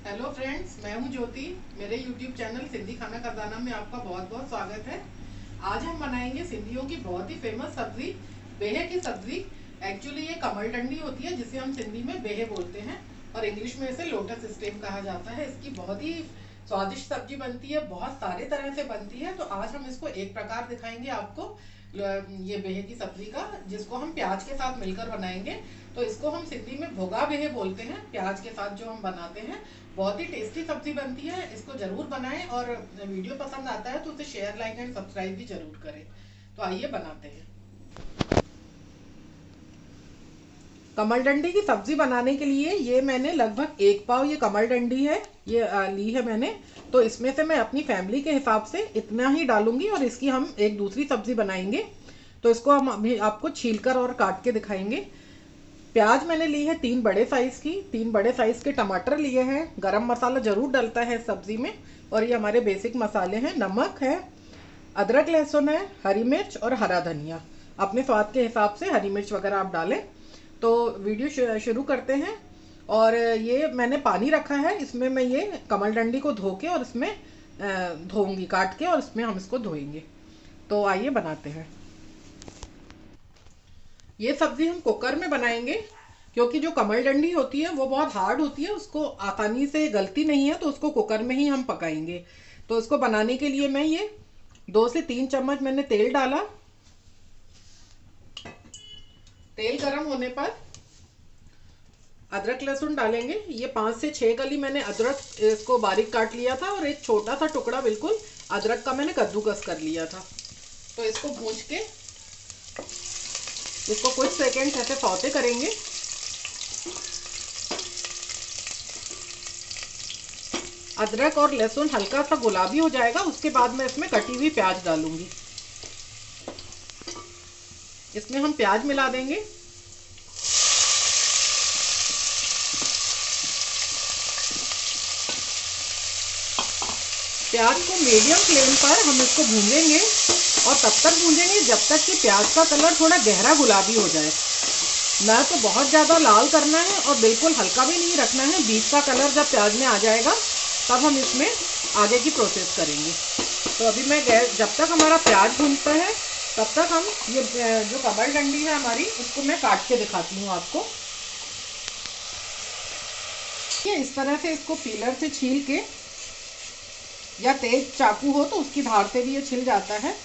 Hello friends, मैं हूं ज्योति। मेरे यूट्यूब चैनल सिंधी खाना खजाना में आपका बहुत बहुत स्वागत है। आज हम बनाएंगे सिंधियों की बहुत ही फेमस सब्जी, बेहे की सब्जी। एक्चुअली ये कमल डंडी होती है जिसे हम सिंधी में बेहे बोलते हैं और इंग्लिश में इसे लोटस स्टेम कहा जाता है। इसकी बहुत ही स्वादिष्ट सब्जी बनती है, बहुत सारे तरह से बनती है। तो आज हम इसको एक प्रकार दिखाएंगे आपको, ये बेहे की सब्जी का, जिसको हम प्याज के साथ मिलकर बनाएंगे। तो इसको हम सिंधी में भोगा बेहे बोलते हैं, प्याज के साथ जो हम बनाते हैं। बहुत ही टेस्टी सब्जी बनती है, इसको जरूर बनाएं और वीडियो पसंद आता है तो उसे शेयर, लाइक एंड सब्सक्राइब भी जरूर करें। तो आइए बनाते हैं। कमल डंडी की सब्जी बनाने के लिए ये मैंने लगभग 1 पाव ये कमल डंडी है, ये ली है मैंने। तो इसमें से मैं अपनी फैमिली के हिसाब से इतना ही डालूंगी और इसकी हम एक दूसरी सब्जी बनाएंगे। तो इसको हम अभी आपको छीलकर और काट के दिखाएंगे। प्याज मैंने ली है 3 बड़े साइज के टमाटर लिए हैं। गरम मसाला जरूर डलता है सब्जी में और ये हमारे बेसिक मसाले हैं। नमक है, अदरक लहसुन है, हरी मिर्च और हरा धनिया। अपने स्वाद के हिसाब से हरी मिर्च वगैरह आप डालें। तो वीडियो शुरू करते हैं। और ये मैंने पानी रखा है, इसमें मैं ये कमल डंडी को धो के और इसमें धोऊंगी, काट के, और इसमें हम इसको धोएंगे। तो आइए बनाते हैं। ये सब्जी हम कुकर में बनाएंगे क्योंकि जो कमल डंडी होती है वो बहुत हार्ड होती है, उसको आसानी से गलती नहीं है, तो उसको कुकर में ही हम पकाएंगे। तो इसको बनाने के लिए मैं ये 2 से 3 चम्मच मैंने तेल डाला। तेल गरम होने पर अदरक लहसुन डालेंगे। ये 5 से 6 कली मैंने अदरक इसको बारीक काट लिया था और एक छोटा सा टुकड़ा बिल्कुल अदरक का मैंने कद्दूकस कर लिया था। तो इसको भूंज के इसको कुछ सेकंड ऐसे सौते करेंगे। अदरक और लहसुन हल्का सा गुलाबी हो जाएगा, उसके बाद मैं इसमें कटी हुई प्याज डालूंगी। इसमें हम प्याज मिला देंगे। प्याज को मीडियम फ्लेम पर हम इसको भूनेंगे और तब तक भूनेंगे जब तक कि प्याज का कलर थोड़ा गहरा गुलाबी हो जाए। ना तो बहुत ज़्यादा लाल करना है और बिल्कुल हल्का भी नहीं रखना है। बीच का कलर जब प्याज में आ जाएगा तब हम इसमें आगे की प्रोसेस करेंगे। तो अभी मैं गैस, जब तक हमारा प्याज भूनता है तब तक हम ये जो कमल डंडी है हमारी, उसको मैं काट के दिखाती हूँ आपको। ये इस तरह से इसको पीलर से छील के, या तेज चाकू हो तो उसकी धार से भी ये छिल जाता है।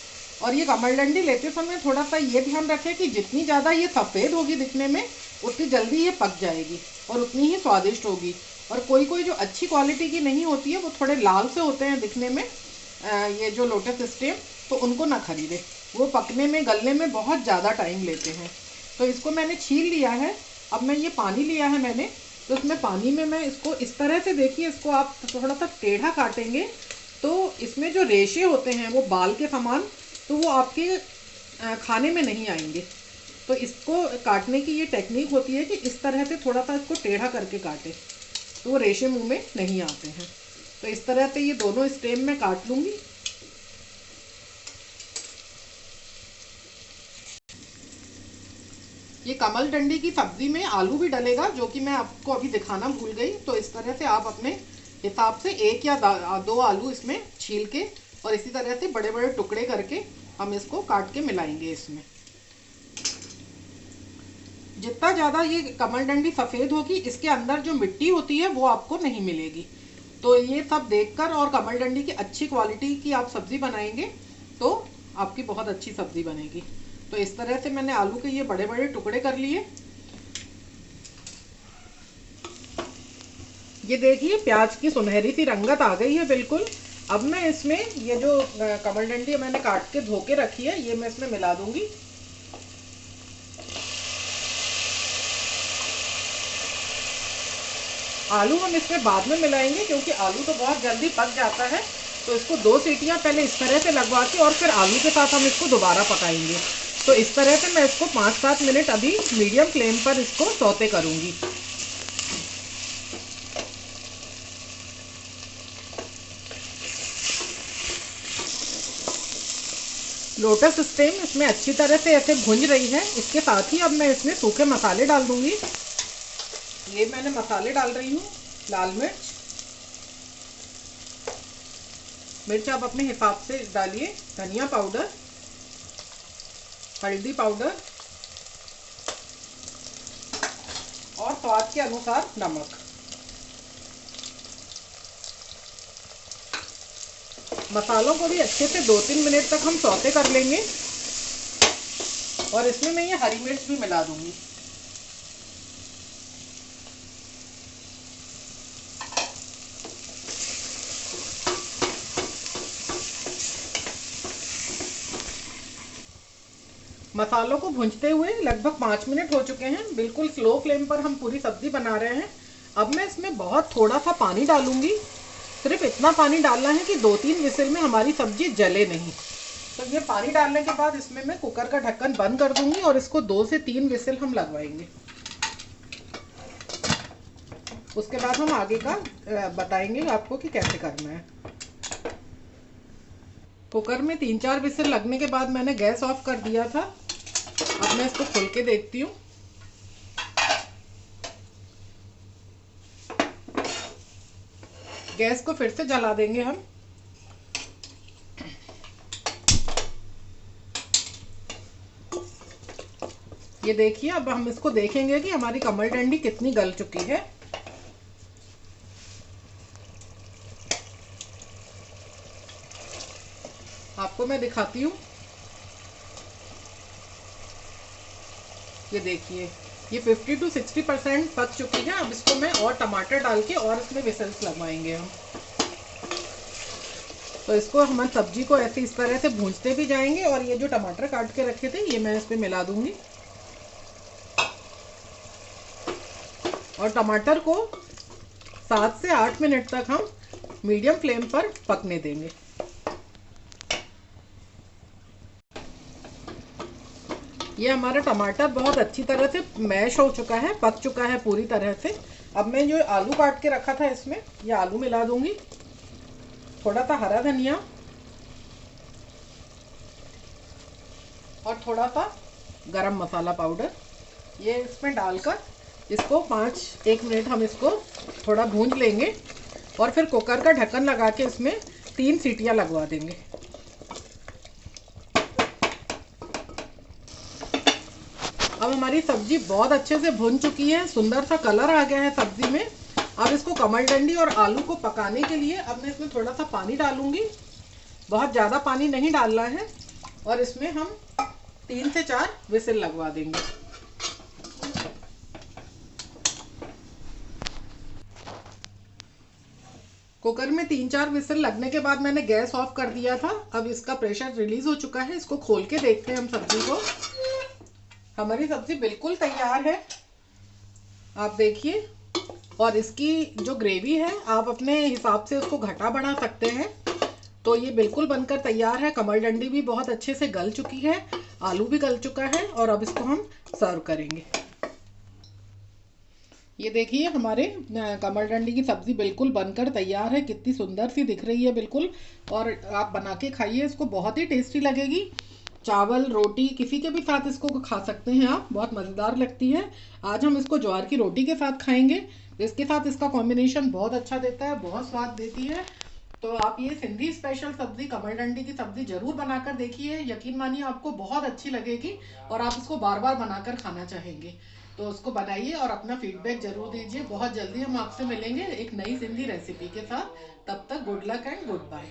और ये कमल डंडी लेते समय थोड़ा सा ये ध्यान रखें कि जितनी ज़्यादा ये सफ़ेद होगी दिखने में, उतनी जल्दी ये पक जाएगी और उतनी ही स्वादिष्ट होगी। और कोई कोई जो अच्छी क्वालिटी की नहीं होती है वो थोड़े लाल से होते हैं दिखने में, ये जो लोटस स्टेम, तो उनको ना खरीदे, वो पकने में, गलने में बहुत ज़्यादा टाइम लेते हैं। तो इसको मैंने छील लिया है। अब मैं ये पानी लिया है मैंने, तो इसमें पानी में मैं इसको इस तरह से, देखिए इसको आप थोड़ा सा टेढ़ा काटेंगे तो इसमें जो रेशे होते हैं वो बाल के समान, तो वो आपके खाने में नहीं आएंगे। तो इसको काटने की ये टेक्निक होती है कि इस तरह से थोड़ा सा इसको टेढ़ा करके काटे, तो वो रेशे मुंह में नहीं आते हैं। तो इस तरह से ये दोनों स्टेम में काट लूँगी। ये कमल डंडी की सब्जी में आलू भी डलेगा, जो कि मैं आपको अभी दिखाना भूल गई। तो इस तरह से आप अपने हिसाब से 1 या 2 आलू इसमें छील के और इसी तरह से बड़े बड़े टुकड़े करके हम इसको काट के मिलाएंगे इसमें। जितना ज़्यादा ये कमल डंडी सफ़ेद होगी, इसके अंदर जो मिट्टी होती है वो आपको नहीं मिलेगी। तो ये सब देखकर और कमल डंडी की अच्छी क्वालिटी की आप सब्ज़ी बनाएंगे तो आपकी बहुत अच्छी सब्ज़ी बनेगी। तो इस तरह से मैंने आलू के ये बड़े बड़े टुकड़े कर लिए। ये देखिए प्याज की सुनहरी सी रंगत आ गई है बिल्कुल। अब मैं इसमें ये जो कमल डंडी मैंने काट के धो के रखी है, ये मैं इसमें मिला दूंगी। आलू हम इसमें बाद में मिलाएंगे क्योंकि आलू तो बहुत जल्दी पक जाता है। तो इसको 2 सीटियां पहले इस तरह से लगवा के और फिर आलू के साथ हम इसको दोबारा पकाएंगे। तो इस तरह से मैं इसको 5-7 मिनट अभी मीडियम फ्लेम पर इसको सौते करूंगी। लोटस स्टेम इसमें अच्छी तरह से ऐसे भुंज रही है। इसके साथ ही अब मैं इसमें सूखे मसाले डाल दूंगी। ये मैंने मसाले डाल रही हूँ। लाल मिर्च, मिर्च आप अपने हिसाब से डालिए। धनिया पाउडर, हल्दी पाउडर और स्वाद के अनुसार नमक। मसालों को भी अच्छे से 2-3 मिनट तक हम सौते कर लेंगे और इसमें मैं ये हरी मिर्च भी मिला दूंगी। मसालों को भूंजते हुए लगभग 5 मिनट हो चुके हैं। बिल्कुल स्लो फ्लेम पर हम पूरी सब्जी बना रहे हैं। अब मैं इसमें बहुत थोड़ा सा पानी डालूंगी। सिर्फ इतना पानी डालना है कि 2-3 विसिल में हमारी सब्जी जले नहीं। तो ये पानी डालने के बाद इसमें मैं कुकर का ढक्कन बंद कर दूंगी और इसको 2 से 3 विसिल हम लगवाएंगे। उसके बाद हम आगे का बताएंगे आपको कि कैसे करना है। कुकर में 3-4 विसिल लगने के बाद मैंने गैस ऑफ कर दिया था। अब मैं इसको खोल के देखती हूँ। गैस को फिर से जला देंगे हम। ये देखिए, अब हम इसको देखेंगे कि हमारी कमरडंडी कितनी गल चुकी है। आपको मैं दिखाती हूँ। ये देखिए, ये 50 to 60% पक चुकी है। अब इसको मैं और टमाटर डाल के और इसमें विसल्स लगवाएंगे हम। तो इसको हम सब्जी को ऐसे इस तरह से भूंजते भी जाएंगे और ये जो टमाटर काट के रखे थे ये मैं इसमें मिला दूंगी और टमाटर को 7 से 8 मिनट तक हम मीडियम फ्लेम पर पकने देंगे। ये हमारा टमाटर बहुत अच्छी तरह से मैश हो चुका है, पक चुका है पूरी तरह से। अब मैं जो आलू काट के रखा था इसमें ये आलू मिला दूंगी, थोड़ा सा हरा धनिया और थोड़ा सा गरम मसाला पाउडर, ये इसमें डालकर इसको 1 मिनट हम इसको थोड़ा भूंज लेंगे और फिर कुकर का ढक्कन लगा के इसमें 3 सीटियां लगवा देंगे। अब हमारी सब्जी बहुत अच्छे से भुन चुकी है, सुंदर सा कलर आ गया है सब्जी में। अब इसको कमरडंडी और आलू को पकाने के लिए अब मैं इसमें थोड़ा सा पानी डालूंगी। बहुत ज़्यादा पानी नहीं डालना है और इसमें हम 3 से 4 विसिल लगवा देंगे। कुकर में 3-4 विसिल लगने के बाद मैंने गैस ऑफ कर दिया था। अब इसका प्रेशर रिलीज हो चुका है। इसको खोल के देखते हैं हम सब्जी को। हमारी सब्जी बिल्कुल तैयार है, आप देखिए। और इसकी जो ग्रेवी है आप अपने हिसाब से उसको घटा बढ़ा सकते हैं। तो ये बिल्कुल बनकर तैयार है। कमरडंडी भी बहुत अच्छे से गल चुकी है, आलू भी गल चुका है और अब इसको हम सर्व करेंगे। ये देखिए, हमारे कमरडंडी की सब्जी बिल्कुल बनकर तैयार है। कितनी सुंदर सी दिख रही है बिल्कुल। और आप बना के खाइए, इसको बहुत ही टेस्टी लगेगी। चावल रोटी किसी के भी साथ इसको खा सकते हैं आप, बहुत मज़ेदार लगती है। आज हम इसको ज्वार की रोटी के साथ खाएंगे। इसके साथ इसका कॉम्बिनेशन बहुत अच्छा देता है, बहुत स्वाद देती है। तो आप ये सिंधी स्पेशल सब्जी कमरडंडी की सब्जी जरूर बनाकर देखिए। यकीन मानिए आपको बहुत अच्छी लगेगी और आप इसको बार बार बनाकर खाना चाहेंगे। तो उसको बनाइए और अपना फीडबैक जरूर दीजिए। बहुत जल्दी हम आपसे मिलेंगे एक नई सिंधी रेसिपी के साथ। तब तक good luck and good bye.